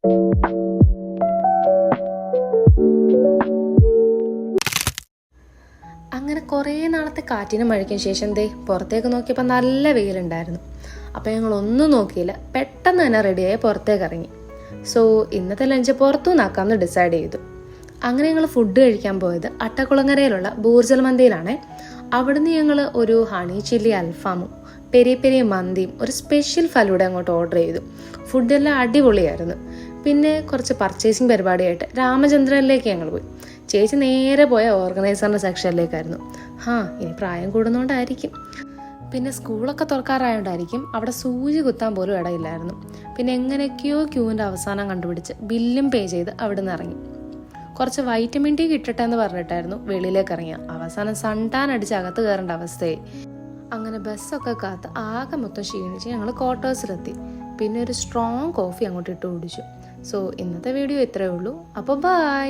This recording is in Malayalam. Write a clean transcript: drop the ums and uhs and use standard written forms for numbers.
അങ്ങനെ കുറേ നാളത്തെ കാറ്റിനും മഴയ്ക്കും ശേഷം പുറത്തേക്ക് നോക്കിയപ്പോൾ നല്ല വെയിലുണ്ടായിരുന്നു. അപ്പോൾ ഞങ്ങളൊന്നും നോക്കിയില്ല, പെട്ടെന്ന് തന്നെ റെഡിയായി പുറത്തേക്ക് ഇറങ്ങി. സോ ഇന്നത്തെ ലഞ്ച് പുറത്തുനിന്നാക്കാമെന്ന് ഡിസൈഡ് ചെയ്തു. അങ്ങനെ ഞങ്ങൾ ഫുഡ് കഴിക്കാൻ പോയത് അട്ടക്കുളങ്ങരയിലുള്ള ബൂർജൽ മന്തിയിലാണേ. അവിടുന്ന് ഞങ്ങൾ ഒരു ഹണി ചില്ലി അൽഫാമും പെരിയ പെരിയ മന്തിയും ഒരു സ്പെഷ്യൽ ഫലൂഡ അങ്ങോട്ട് ഓർഡർ ചെയ്തു. ഫുഡെല്ലാം അടിപൊളിയായിരുന്നു. പിന്നെ കുറച്ച് പർച്ചേസിങ് പരിപാടിയായിട്ട് രാമചന്ദ്രനിലേക്ക് ഞങ്ങൾ പോയി. ചേച്ചി നേരെ പോയ ഓർഗനൈസറിൻ്റെ സെക്ഷനിലേക്കായിരുന്നു. ഇനി പ്രായം കൂടുന്നതുകൊണ്ടായിരിക്കും, പിന്നെ സ്കൂളൊക്കെ തുറക്കാറായതുകൊണ്ടായിരിക്കും അവിടെ സൂചി കുത്താൻ പോലും ഇടയില്ലായിരുന്നു. പിന്നെ എങ്ങനെയൊക്കെയോ ക്യൂവിൻ്റെ അവസാനം കണ്ടുപിടിച്ച് ബില്ലും പേ ചെയ്ത് അവിടെ നിന്ന് ഇറങ്ങി. കുറച്ച് വൈറ്റമിൻ ഡി കിട്ടട്ടെ എന്ന് പറഞ്ഞിട്ടായിരുന്നു വെളിയിലേക്ക് ഇറങ്ങിയ. അവസാനം സൺടാൻ അടിച്ച് അകത്ത് കയറേണ്ട അവസ്ഥയായി. അങ്ങനെ ബസ്സൊക്കെ കാത്ത് ആകെ മൊത്തം ക്ഷീണിച്ച് ഞങ്ങൾ ക്വാർട്ടേഴ്സിലെത്തി. പിന്നെ ഒരു സ്ട്രോങ് കോഫി അങ്ങോട്ട് ഇട്ട് കുടിച്ചു. സോ ഇന്നത്തെ വീഡിയോ ഇത്രയേ ഉള്ളൂ. അപ്പോൾ ബൈ.